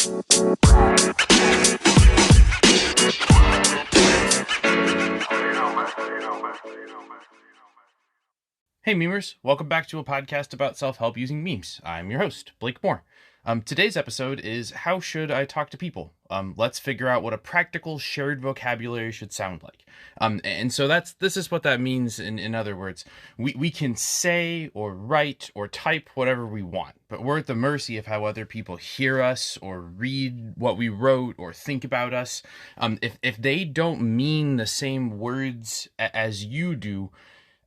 Hey memers, welcome back to a podcast about self-help using memes. I'm your host, Blake Moore. Today's episode is How Should I Talk to People? Let's figure out what a practical shared vocabulary should sound like. And so this is what that means in other words. We can say or write or type whatever we want, but we're at the mercy of how other people hear us or read what we wrote or think about us. If they don't mean the same words as you do,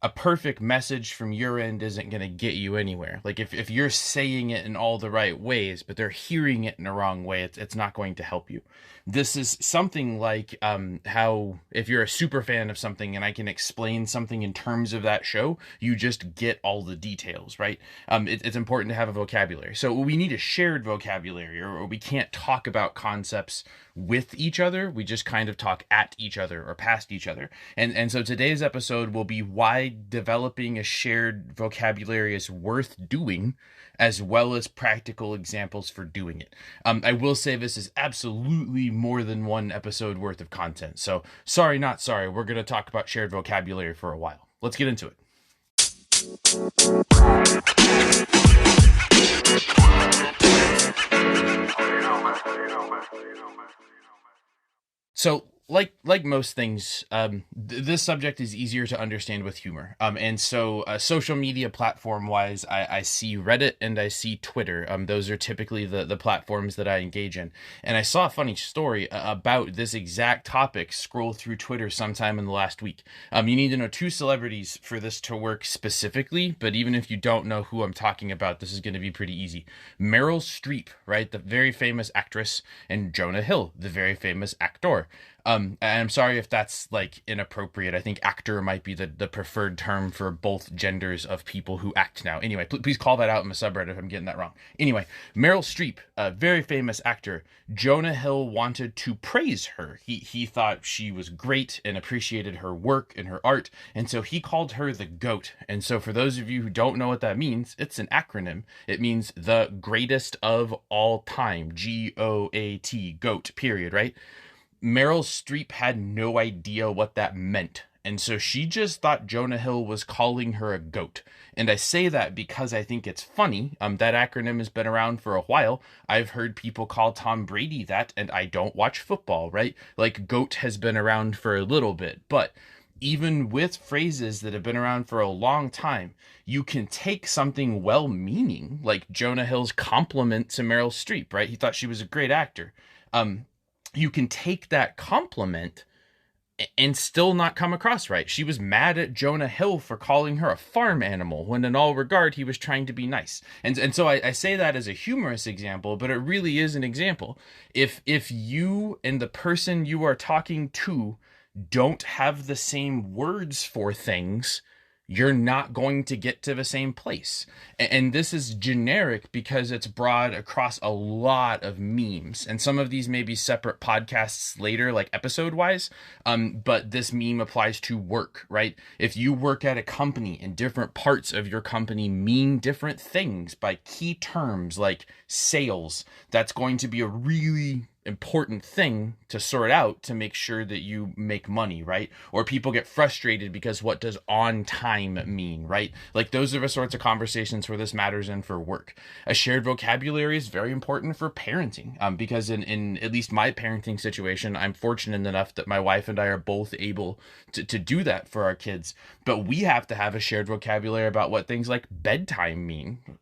a perfect message from your end isn't going to get you anywhere. Like if you're saying it in all the right ways, but they're hearing it in the wrong way, it's not going to help you. This is something like how if you're a super fan of something and I can explain something in terms of that show, you just get all the details, right? It's important to have a vocabulary. So we need a shared vocabulary, or we can't talk about concepts with each other. We just kind of talk at each other or past each other. And so today's episode will be why developing a shared vocabulary is worth doing, as well as practical examples for doing it. I will say this is absolutely more than one episode worth of content. So sorry, not sorry. We're going to talk about shared vocabulary for a while. Let's get into it. So, like most things, this subject is easier to understand with humor. And so social media platform-wise, I see Reddit and I see Twitter. Those are typically the platforms that I engage in. And I saw a funny story about this exact topic scroll through Twitter sometime in the last week. You need to know two celebrities for this to work specifically, but even if you don't know who I'm talking about, this is going to be pretty easy. Meryl Streep, right? The very famous actress, and Jonah Hill, the very famous actor. And I'm sorry if that's like inappropriate. I think actor might be the preferred term for both genders of people who act now. Anyway, please call that out in the subreddit if I'm getting that wrong. Anyway, Meryl Streep, a very famous actor. Jonah Hill wanted to praise her. He thought she was great and appreciated her work and her art. And so he called her the GOAT. And so for those of you who don't know what that means, it's an acronym. It means the greatest of all time. GOAT, GOAT, period, right? Meryl Streep had no idea what that meant. And so she just thought Jonah Hill was calling her a goat. And I say that because I think it's funny. That acronym has been around for a while. I've heard people call Tom Brady that, and I don't watch football, right? Like goat has been around for a little bit. But even with phrases that have been around for a long time, you can take something well-meaning, like Jonah Hill's compliment to Meryl Streep, right? He thought she was a great actor. You can take that compliment and still not come across right. She was mad at Jonah Hill for calling her a farm animal when in all regard he was trying to be nice. And so I say that as a humorous example, but it really is an example. If you and the person you are talking to don't have the same words for things, you're not going to get to the same place. And this is generic because it's broad across a lot of memes. And some of these may be separate podcasts later, like episode-wise. But this meme applies to work, right? If you work at a company and different parts of your company mean different things by key terms like sales, that's going to be a really important thing to sort out to make sure that you make money, right? Or people get frustrated because what does on time mean, right? Like those are the sorts of conversations where this matters in for work. A shared vocabulary is very important for parenting, because in at least my parenting situation, I'm fortunate enough that my wife and I are both able to do that for our kids. But we have to have a shared vocabulary about what things like bedtime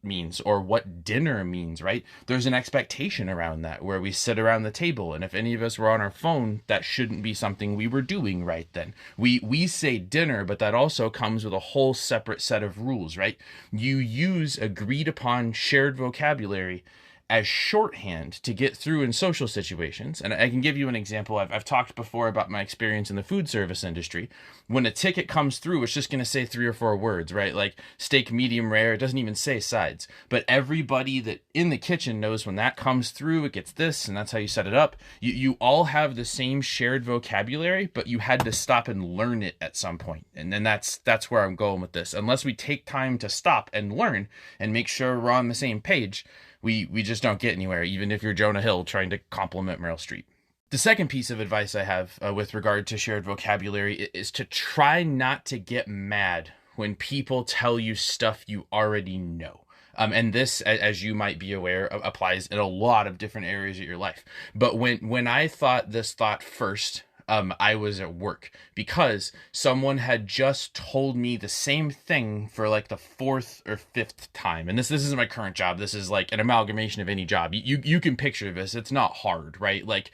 means or what dinner means, right? There's an expectation around that where we sit around the table, and if any of us were on our phone, that shouldn't be something we were doing right then. We say dinner, but that also comes with a whole separate set of rules, right? You use agreed upon shared vocabulary as shorthand to get through in social situations. And I can give you an example. I've talked before about my experience in the food service industry. When a ticket comes through, it's just going to say 3 or 4 words, right? Like steak medium rare. It doesn't even say sides. But everybody that in the kitchen knows when that comes through, it gets this, and that's how you set it up. You all have the same shared vocabulary, but you had to stop and learn it at some point. And then that's where I'm going with this. Unless we take time to stop and learn and make sure we're on the same page, We just don't get anywhere, even if you're Jonah Hill trying to compliment Meryl Streep. The second piece of advice I have with regard to shared vocabulary is to try not to get mad when people tell you stuff you already know. And this, as you might be aware, applies in a lot of different areas of your life. But when I thought this thought first, I was at work because someone had just told me the same thing for like the fourth or fifth time. And this isn't my current job. This is like an amalgamation of any job. You can picture this. It's not hard, right? Like,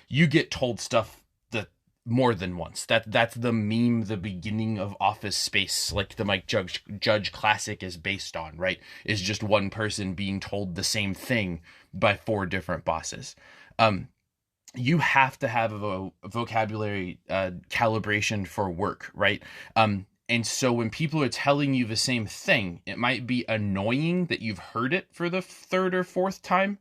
you get told stuff that more than once. That's the meme the beginning of Office Space, like the Mike Judge classic, is based on, right? Is just one person being told the same thing by four different bosses. You have to have a vocabulary calibration for work, right? And so when people are telling you the same thing, it might be annoying that you've heard it for the third or fourth time,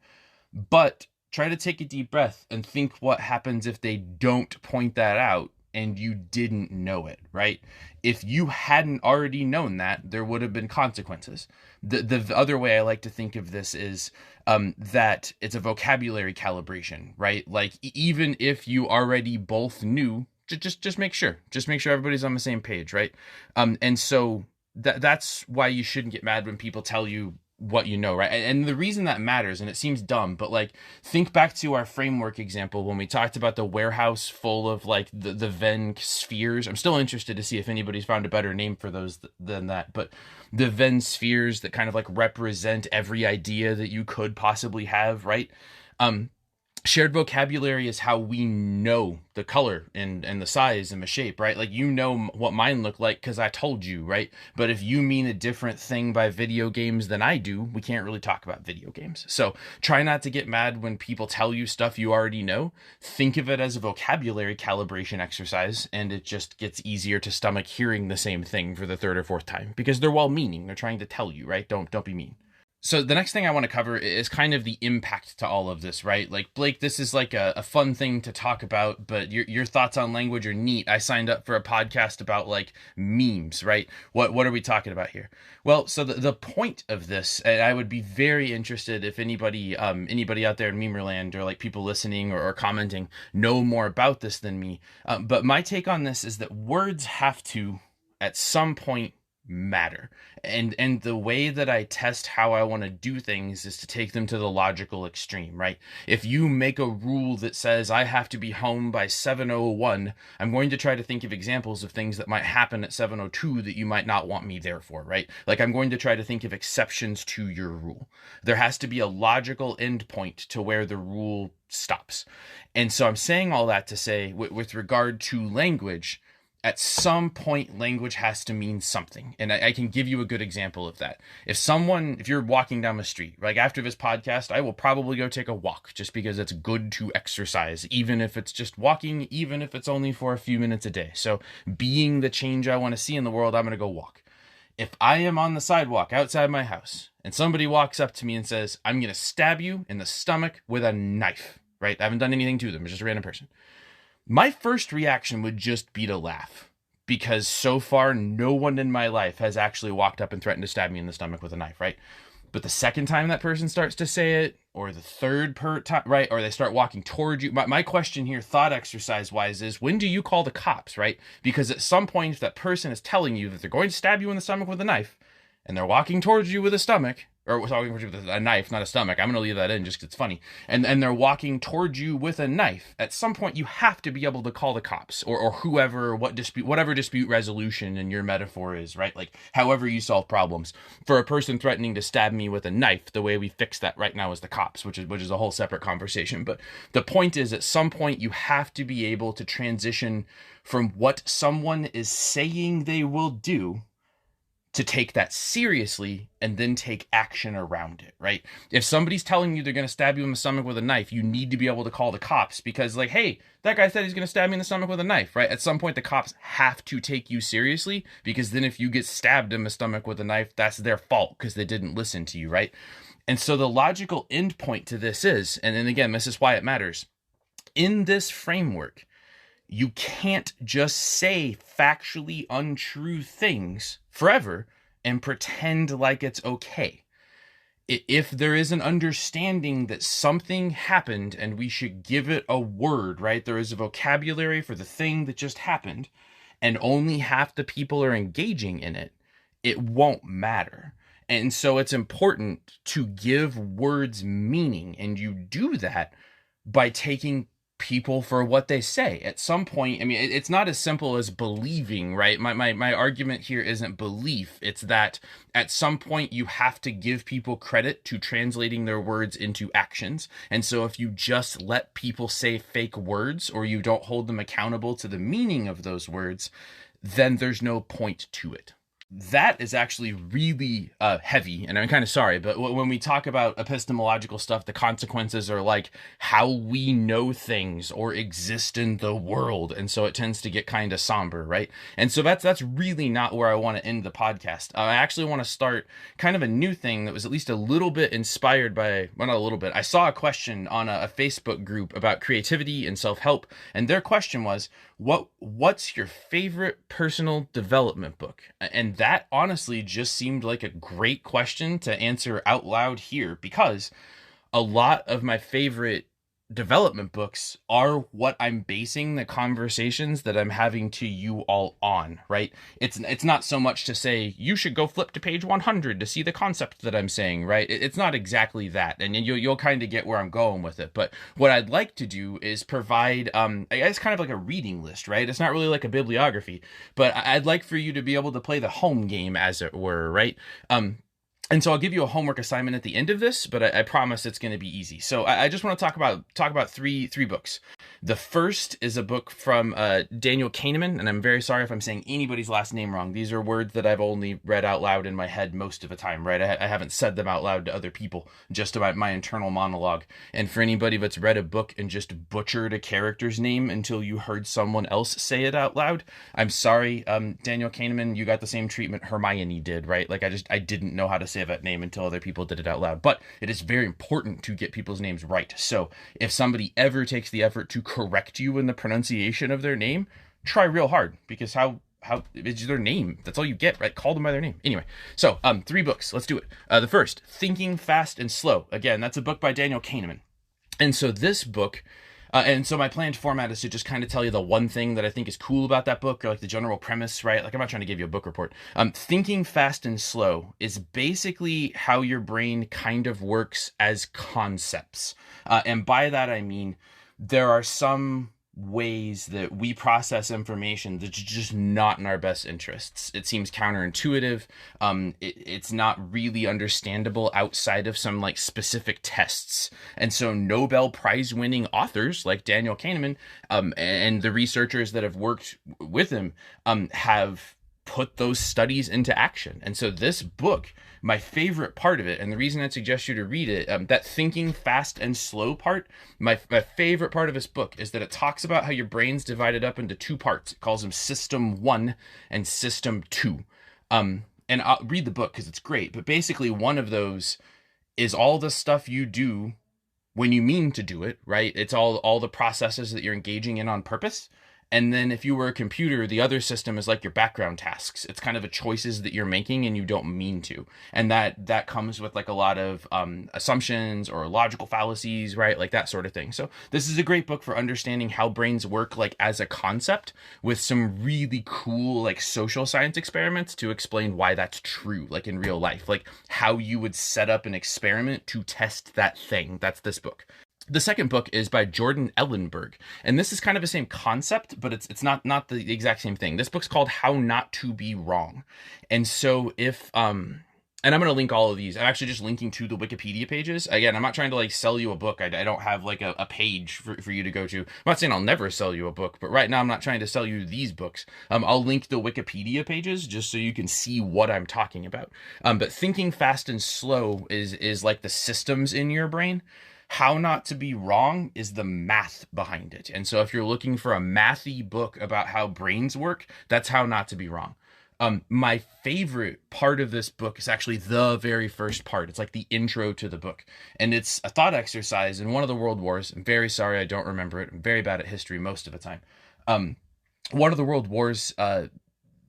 but try to take a deep breath and think what happens if they don't point that out and you didn't know it, right? If you hadn't already known that, there would have been consequences. The other way I like to think of this is that it's a vocabulary calibration, right? Like, even if you already both knew, just make sure. Just make sure everybody's on the same page, right? And so that's why you shouldn't get mad when people tell you what you know, right? And the reason that matters, and it seems dumb, but like, think back to our framework example when we talked about the warehouse full of like the Venn spheres. I'm still interested to see if anybody's found a better name for those than that, but the Venn spheres that kind of like represent every idea that you could possibly have, right? Shared vocabulary is how we know the color and the size and the shape, right? Like, you know what mine look like because I told you, right? But if you mean a different thing by video games than I do, we can't really talk about video games. So try not to get mad when people tell you stuff you already know. Think of it as a vocabulary calibration exercise, and it just gets easier to stomach hearing the same thing for the third or fourth time because they're well-meaning. They're trying to tell you, right? Don't be mean. So the next thing I want to cover is kind of the impact to all of this, right? Like, Blake, this is like a fun thing to talk about, but your thoughts on language are neat. I signed up for a podcast about like memes, right? What are we talking about here? Well, so the point of this, and I would be very interested if anybody out there in Memerland, or like people listening or commenting, know more about this than me. But my take on this is that words have to, at some point, matter. And the way that I test how I want to do things is to take them to the logical extreme, right? If you make a rule that says I have to be home by 7:01, I'm going to try to think of examples of things that might happen at 7:02 that you might not want me there for, right? Like, I'm going to try to think of exceptions to your rule. There has to be a logical endpoint to where the rule stops. And so I'm saying all that to say, with regard to language, at some point, language has to mean something. And I can give you a good example of that. If you're walking down the street, like after this podcast, I will probably go take a walk just because it's good to exercise, even if it's just walking, even if it's only for a few minutes a day. So being the change I want to see in the world, I'm going to go walk. If I am on the sidewalk outside my house and somebody walks up to me and says, I'm going to stab you in the stomach with a knife, right? I haven't done anything to them. It's just a random person. My first reaction would just be to laugh, because so far no one in my life has actually walked up and threatened to stab me in the stomach with a knife, right? But the second time that person starts to say it, or the third time, right, or they start walking towards you, my question here, thought exercise wise, is when do you call the cops, right? Because at some point, if that person is telling you that they're going to stab you in the stomach with a knife, and they're walking towards you with a stomach, or walking towards you with a knife, not a stomach. I'm going to leave that in just because it's funny. And they're walking towards you with a knife. At some point, you have to be able to call the cops or whoever, whatever dispute resolution in your metaphor is, right? Like, however you solve problems. For a person threatening to stab me with a knife, the way we fix that right now is the cops, which is a whole separate conversation. But the point is, at some point, you have to be able to transition from what someone is saying they will do to take that seriously and then take action around it, right? If somebody's telling you they're going to stab you in the stomach with a knife, you need to be able to call the cops because, like, hey, that guy said he's going to stab me in the stomach with a knife, right? At some point, the cops have to take you seriously, because then if you get stabbed in the stomach with a knife, that's their fault because they didn't listen to you, right? And so the logical endpoint to this is, and then again, this is why it matters, in this framework, you can't just say factually untrue things forever and pretend like it's okay. If there is an understanding that something happened and we should give it a word, right? There is a vocabulary for the thing that just happened, and only half the people are engaging in it, it won't matter. And so it's important to give words meaning, and you do that by taking people for what they say. At some point, I mean, it's not as simple as believing, right? My argument here isn't belief. It's that at some point you have to give people credit to translating their words into actions. And so if you just let people say fake words, or you don't hold them accountable to the meaning of those words, then there's no point to it. That is actually really heavy, and I'm kind of sorry, but when we talk about epistemological stuff, the consequences are like how we know things or exist in the world, and so it tends to get kind of somber, right? And so that's really not where I want to end the podcast. I actually want to start kind of a new thing that was at least a little bit inspired by, well, not a little bit. I saw a question on a Facebook group about creativity and self-help, and their question was, what's your favorite personal development book? And that honestly just seemed like a great question to answer out loud here, because a lot of my favorite development books are what I'm basing the conversations that I'm having to you all on, right? It's not so much to say you should go flip to page 100 to see the concept that I'm saying, right? It's not exactly that, and you'll kind of get where I'm going with it. But what I'd like to do is provide I guess kind of like a reading list, right? It's not really like a bibliography, but I'd like for you to be able to play the home game, as it were, right? And so I'll give you a homework assignment at the end of this, but I promise it's going to be easy. So I just want to talk about three books. The first is a book from Daniel Kahneman, and I'm very sorry if I'm saying anybody's last name wrong. These are words that I've only read out loud in my head most of the time, right? I haven't said them out loud to other people, just about my internal monologue. And for anybody that's read a book and just butchered a character's name until you heard someone else say it out loud, I'm sorry, Daniel Kahneman, you got the same treatment Hermione did, right? Like I didn't know how to say that name until other people did it out loud. But it is very important to get people's names right. So if somebody ever takes the effort to correct you in the pronunciation of their name, try real hard, because how it's their name. That's all you get, right? Call them by their name. Anyway, so 3 books. Let's do it. The first, Thinking Fast and Slow. Again, that's a book by Daniel Kahneman. And so this book, and so my planned format is to just kind of tell you the one thing that I think is cool about that book, or like the general premise, right? Like I'm not trying to give you a book report. Thinking Fast and Slow is basically how your brain kind of works as concepts. And by that, I mean, there are some ways that we process information that's just not in our best interests. It seems counterintuitive. It's not really understandable outside of some like specific tests. And so Nobel Prize winning authors like Daniel Kahneman and the researchers that have worked with him have put those studies into action. And so this book, my favorite part of it, and the reason I'd suggest you to read it, that thinking fast and slow part, my favorite part of this book is that it talks about how your brain's divided up into 2 parts. It calls them System 1 and System 2. And I'll read the book because it's great, but basically one of those is all the stuff you do when you mean to do it, right? It's all the processes that you're engaging in on purpose. And then if you were a computer, the other system is like your background tasks. It's kind of a choices that you're making and you don't mean to. And that comes with like a lot of assumptions or logical fallacies, right? Like that sort of thing. So this is a great book for understanding how brains work like as a concept, with some really cool like social science experiments to explain why that's true, like in real life, like how you would set up an experiment to test that thing. That's this book. The second book is by Jordan Ellenberg, and this is kind of the same concept, but it's not the exact same thing. This book's called How Not to Be Wrong. And so if and I'm going to link all of these. I'm actually just linking to the Wikipedia pages. Again, I'm not trying to like sell you a book. I don't have like a page for you to go to. I'm not saying I'll never sell you a book, but right now I'm not trying to sell you these books. I'll link the Wikipedia pages just so you can see what I'm talking about. But Thinking Fast and Slow is like the systems in your brain. How Not to Be Wrong is the math behind it. And so if you're looking for a mathy book about how brains work, that's How Not to Be Wrong. My favorite part of this book is actually the very first part. It's like the intro to the book. And it's a thought exercise in one of the world wars. I'm very sorry I don't remember it. I'm very bad at history most of the time. One of the world wars,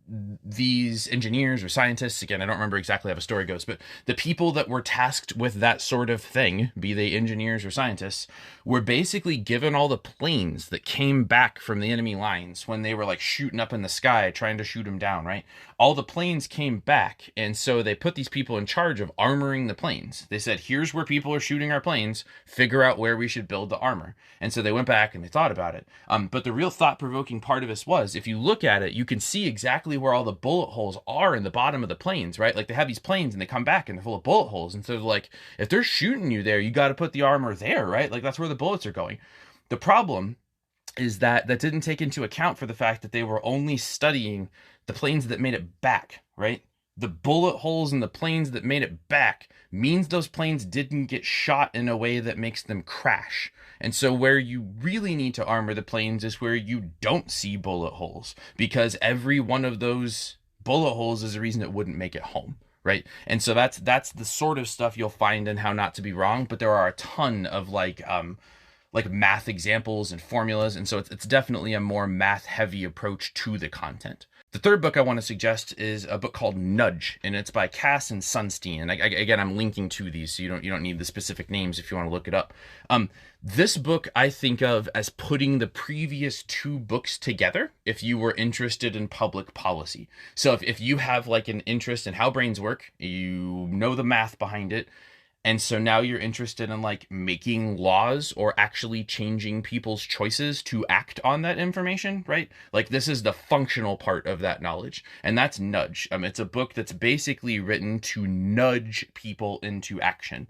these engineers or scientists, again, I don't remember exactly how the story goes, but the people that were tasked with that sort of thing, be they engineers or scientists, were basically given all the planes that came back from the enemy lines when they were like shooting up in the sky, trying to shoot them down, right? All the planes came back. And so they put these people in charge of armoring the planes. They said, here's where people are shooting our planes, figure out where we should build the armor. And so they went back and they thought about it. But the real thought-provoking part of this was, if you look at it, you can see exactly where all the bullet holes are in the bottom of the planes, right? Like they have these planes and they come back and they're full of bullet holes. And so they're like, if they're shooting you there, you got to put the armor there, right? Like that's where the bullets are going. The problem is that didn't take into account for the fact that they were only studying the planes that made it back, right? The bullet holes in the planes that made it back means those planes didn't get shot in a way that makes them crash. And so where you really need to armor the planes is where you don't see bullet holes, because every one of those bullet holes is a reason it wouldn't make it home, right? And so that's the sort of stuff you'll find in How Not to Be Wrong, but there are a ton of like math examples and formulas, and so it's definitely a more math heavy approach to the content. The third book I want to suggest is a book called Nudge, and it's by Cass and Sunstein. And again, I'm linking to these, so you don't need the specific names if you want to look it up. This book I think of as putting the previous two books together if you were interested in public policy. So if you have like an interest in how brains work, you know the math behind it, and so now you're interested in like making laws or actually changing people's choices to act on that information, right? Like this is the functional part of that knowledge. And that's Nudge. It's a book that's basically written to nudge people into action.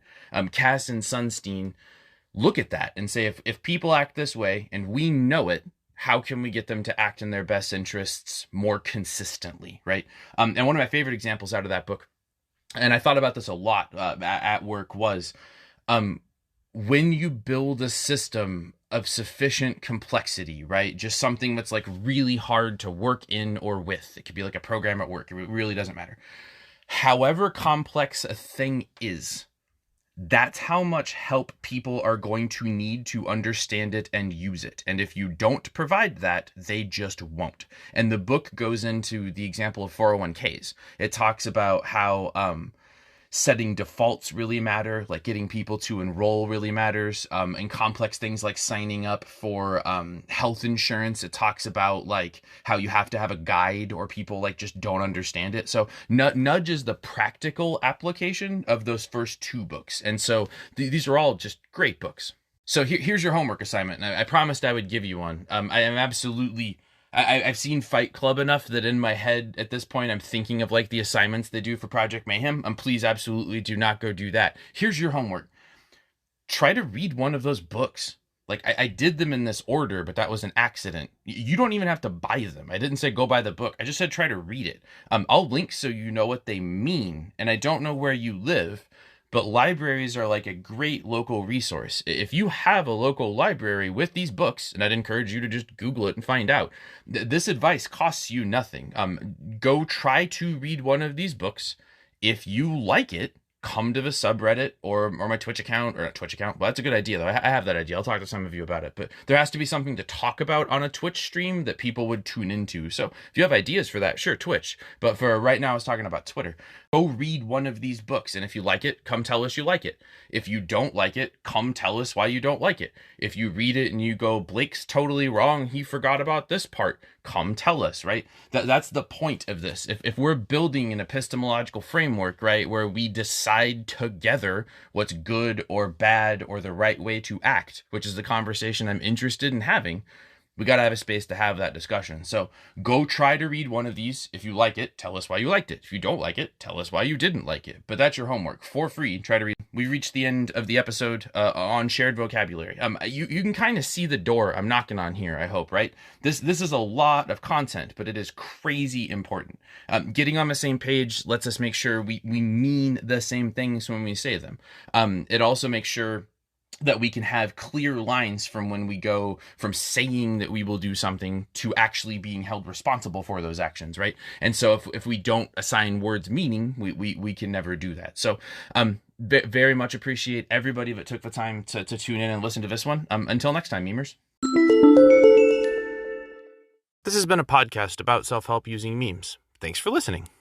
Cass and Sunstein look at that and say, if people act this way and we know it, how can we get them to act in their best interests more consistently, right? And one of my favorite examples out of that book, and I thought about this a lot at work, was when you build a system of sufficient complexity, right? Just something that's like really hard to work in or with. It could be like a program at work. It really doesn't matter. However complex a thing is, that's how much help people are going to need to understand it and use it. And if you don't provide that, they just won't. And the book goes into the example of 401ks. It talks about how setting defaults really matter, like getting people to enroll really matters, and complex things like signing up for health insurance. It talks about like how you have to have a guide or people like just don't understand it. So Nudge is the practical application of those first two books. And so these are all just great books. So here's your homework assignment. And I promised I would give you one. I am absolutely... I've seen Fight Club enough that in my head at this point, I'm thinking of like the assignments they do for Project Mayhem. Please absolutely do not go do that. Here's your homework. Try to read one of those books. Like I did them in this order, but that was an accident. You don't even have to buy them. I didn't say go buy the book. I just said try to read it. I'll link so you know what they mean. And I don't know where you live, but libraries are like a great local resource. If you have a local library with these books, and I'd encourage you to just Google it and find out, this advice costs you nothing. Go try to read one of these books. If you like it, come to the subreddit or my Twitch account, or not Twitch account. Well, that's a good idea though. I have that idea. I'll talk to some of you about it, but there has to be something to talk about on a Twitch stream that people would tune into. So if you have ideas for that, sure, Twitch. But for right now, I was talking about Twitter. Go read one of these books. And if you like it, come tell us you like it. If you don't like it, come tell us why you don't like it. If you read it and you go, Blake's totally wrong, he forgot about this part, come tell us, right? That's the point of this. If we're building an epistemological framework, right, where we decide together what's good or bad or the right way to act, which is the conversation I'm interested in having, we got to have a space to have that discussion. So go try to read one of these. If you like it, tell us why you liked it. If you don't like it, tell us why you didn't like it. But that's your homework for free. Try to read. We reached the end of the episode on shared vocabulary. You can kind of see the door I'm knocking on here, I hope, right? This is a lot of content, but it is crazy important. Getting on the same page lets us make sure we mean the same things when we say them. It also makes sure that we can have clear lines from when we go from saying that we will do something to actually being held responsible for those actions, right? And so if we don't assign words meaning, we can never do that. So very much appreciate everybody that took the time to tune in and listen to this one. Until next time, memers. This has been a podcast about self-help using memes. Thanks for listening.